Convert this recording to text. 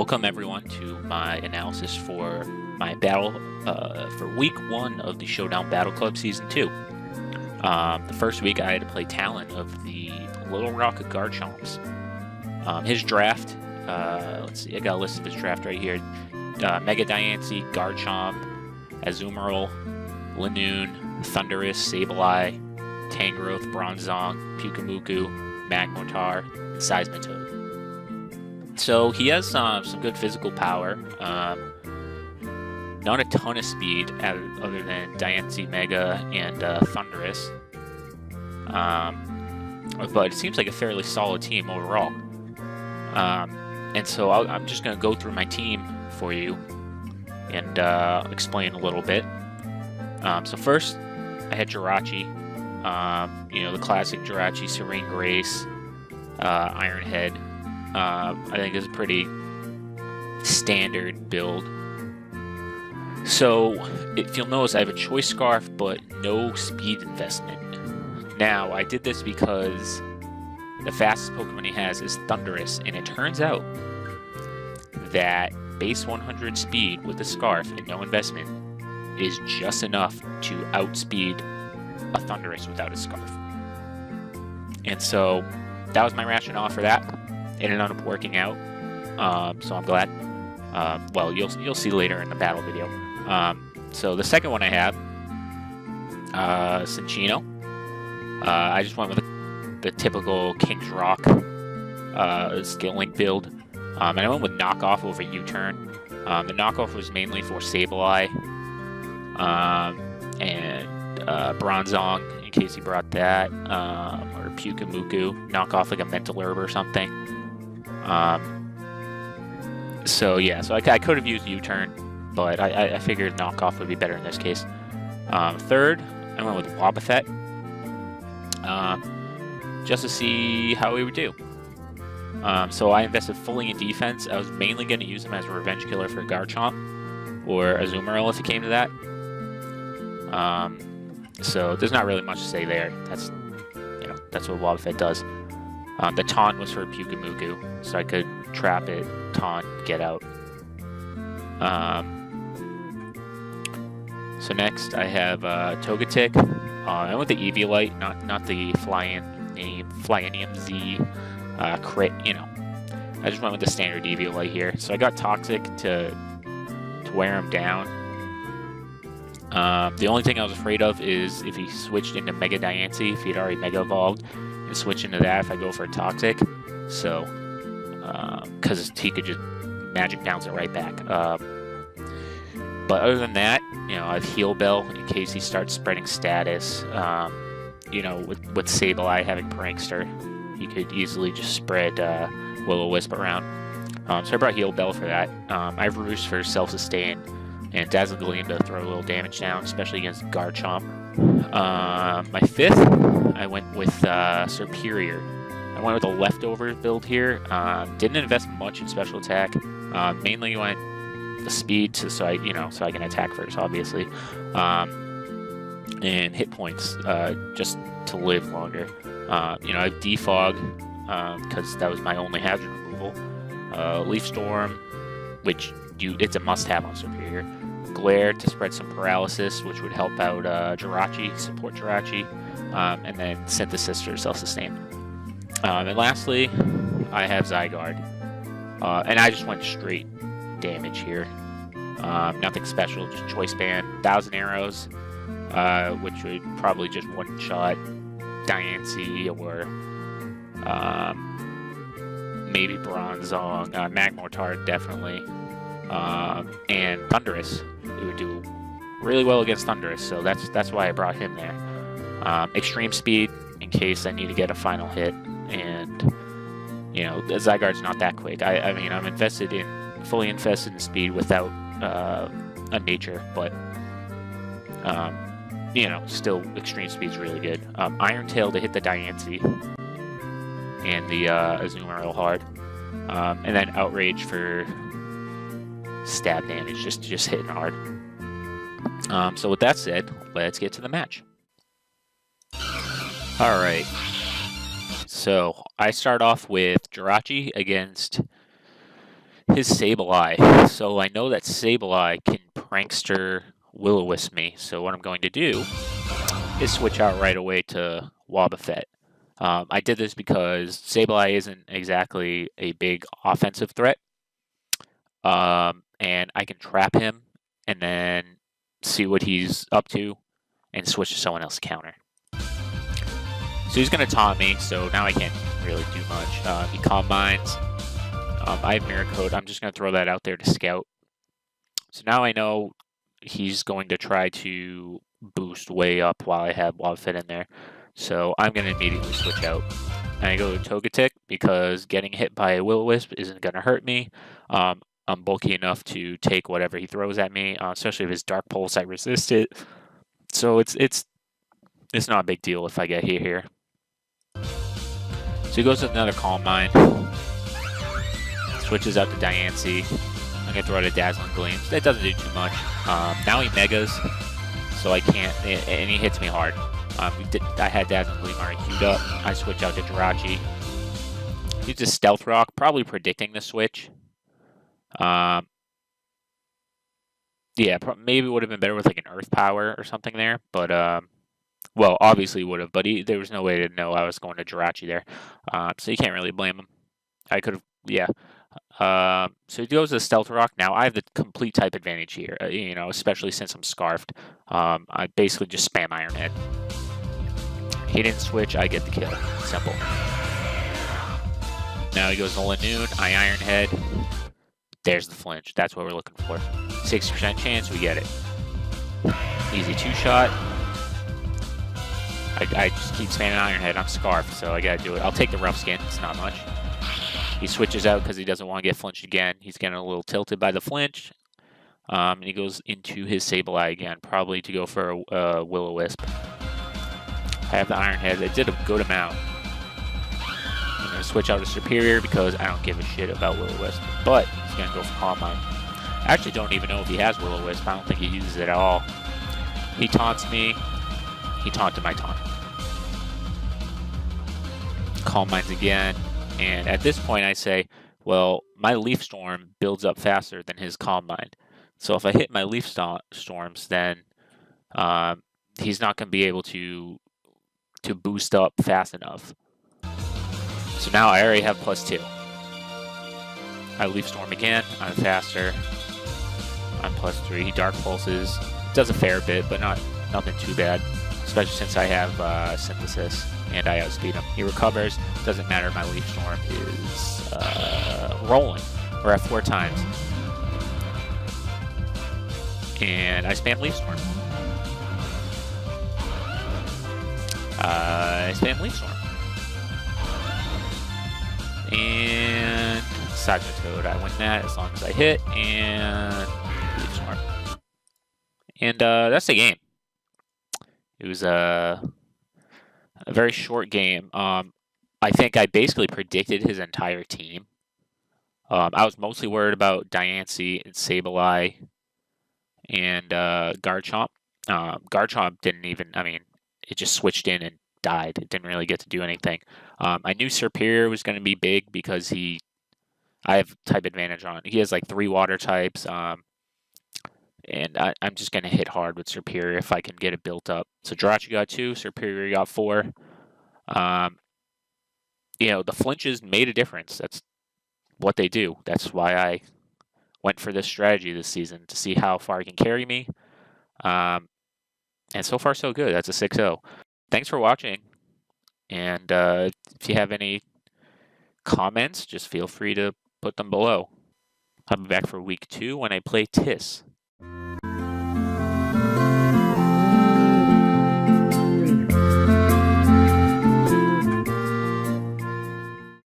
Welcome everyone to my analysis for my battle for week 1 of the Showdown Battle Club Season 2. The first week I had to play Talon of the Little Rock Garchomps. His draft, let's see, I got a list of his draft right here. Mega Diancie, Garchomp, Azumarill, Linoone, Thundurus, Sableye, Tangrowth, Bronzong, Pyukumuku, Magmortar, and Seismitoad. So he has some good physical power. Not a ton of speed other than Diancie, Mega, and Thundurus. But it seems like a fairly solid team overall. And so I'm just going to go through my team for you and explain a little bit. So first, I had Jirachi. The classic Jirachi, Serene Grace, Iron Head. I think is a pretty standard build. So, if you'll notice, I have a Choice Scarf, but no speed investment. Now, I did this because the fastest Pokemon he has is Thundurus, and it turns out that base 100 speed with the Scarf and no investment is just enough to outspeed a Thundurus without a Scarf. And so, that was my rationale for that. It ended up working out, so I'm glad. Well, you'll see later in the battle video. So the second one I have, Cinccino. I just went with the typical King's Rock skill link build, and I went with knockoff over U-turn. The knockoff was mainly for Sableye and Bronzong, in case he brought that, or Pyukumuku, knock off like a Mental Herb or something. So I could have used U-turn, but I figured knockoff would be better in this case. Third, I went with Wobbuffet, just to see how he would do. So I invested fully in defense. I was mainly going to use him as a revenge killer for Garchomp or Azumarill if it came to that. So there's not really much to say there. That's what Wobbuffet does. The taunt was for Pyukumuku, so I could trap it, taunt, get out. So next I have Togetic. I went the Eviolite, not the Flyinium Z crit. I just went with the standard Eviolite here. So I got Toxic to wear him down. The only thing I was afraid of is if he switched into Mega Diancie, if he'd already Mega Evolved, and switch into that if I go for a Toxic. So, because he could just Magic Bounce it right back. But other than that, I have Heal Bell in case he starts spreading status. With Sableye having Prankster, he could easily just spread Will-O-Wisp around. So I brought Heal Bell for that. I have Roost for self-sustain, and Dazzling to throw a little damage down, especially against Garchomp. My fifth, I went with Superior. I went with a leftover build here. Didn't invest much in special attack. Mainly went the speed so I can attack first, obviously, and hit points just to live longer. I have Defog because that was my only hazard removal. Leaf Storm, which it's a must-have on Superior. Glare to spread some paralysis, which would help out Jirachi, support Jirachi, and then Synthesis for self-sustain. And lastly, I have Zygarde, and I just went straight damage here. Nothing special, just Choice Band, 1,000 arrows, which would probably just one-shot Diancie or maybe Bronzong, Magmortar definitely, and Thundurus. It would do really well against Thundurus, so that's why I brought him there. Extreme speed in case I need to get a final hit, and Zygarde's not that quick. I'm fully invested in speed without a nature, but still extreme speed's really good. Iron Tail to hit the Diancie and the Azumarill hard, and then Outrage for stab damage, just hitting hard. So with that said, let's get to the match. Alright, so I start off with Jirachi against his Sableye. So I know that Sableye can prankster Will-O-Wisp me. So what I'm going to do is switch out right away to Wobbuffet. I did this because Sableye isn't exactly a big offensive threat. And I can trap him and then see what he's up to and switch to someone else's counter. So he's going to taunt me, so now I can't really do much. He Calm Minds. I have Mirror Coat. I'm just going to throw that out there to scout. So now I know he's going to try to boost way up while I have Wobbuffet in there. So I'm going to immediately switch out. And I go to Togetic because getting hit by a Will-O-Wisp isn't going to hurt me. I'm bulky enough to take whatever he throws at me, especially if his Dark Pulse, I resist it. So it's not a big deal if I get hit here. So he goes with another Calm Mind. Switches out to Diancie. I'm going to throw out a Dazzling Gleams. That doesn't do too much. Now he Megas, so I can't, and he hits me hard. I had Dazzling Gleam already queued up. I switch out to Jirachi. He's a Stealth Rock, probably predicting the switch. Yeah, maybe it would have been better with like an Earth Power or something there, but well, obviously would have, but there was no way to know I was going to Jirachi there, so you can't really blame him. I could have, yeah. So he goes to Stealth Rock. Now I have the complete type advantage here, you know, especially since I'm Scarfed. I basically just spam Iron Head. He didn't switch, I get the kill. Simple. Now he goes to Lanoon, I Iron Head. There's the flinch. That's what we're looking for. 60% chance we get it. Easy two-shot. I just keep spamming Iron Head. I'm Scarfed, so I gotta do it. I'll take the Rough Skin. It's not much. He switches out because he doesn't want to get flinched again. He's getting a little tilted by the flinch. And he goes into his Sableye again, probably to go for a Will-O-Wisp. I have the Iron Head. I did a good amount. I'm going to switch out to Superior because I don't give a shit about Will-O-Wisp. But he's going to go for Calm Mind. I actually don't even know if he has Will-O-Wisp. I don't think he uses it at all. He taunts me. He taunted my taunt. Calm Minds again. And at this point I say, well, my Leaf Storm builds up faster than his Calm Mind. So if I hit my Leaf Storms, then he's not going to be able to boost up fast enough. So now I already have +2. I Leaf Storm again. I'm faster. I'm +3. He Dark Pulses. Does a fair bit, but nothing too bad. Especially since I have Synthesis and I outspeed him. He recovers. Doesn't matter. My Leaf Storm is rolling. We're at 4 times. And I spam Leaf Storm. I spam Leaf Storm. And Toad. I win that as long as I hit. And Leaf Storm. And that's the game. It was a very short game. I think I basically predicted his entire team. I was mostly worried about Diancie and Sableye and Garchomp. Garchomp didn't even, I mean, it just switched in and died. It didn't really get to do anything. I knew Superior was going to be big because I have type advantage on. He has like 3 water types. And I'm just going to hit hard with Superior if I can get it built up. So Jirachi got 2, Superior got 4. You know, the flinches made a difference. That's what they do. That's why I went for this strategy this season, to see how far he can carry me. And so far, so good. That's a 6-0. Thanks for watching. And if you have any comments, just feel free to put them below. I'll be back for week 2 when I play Tiss.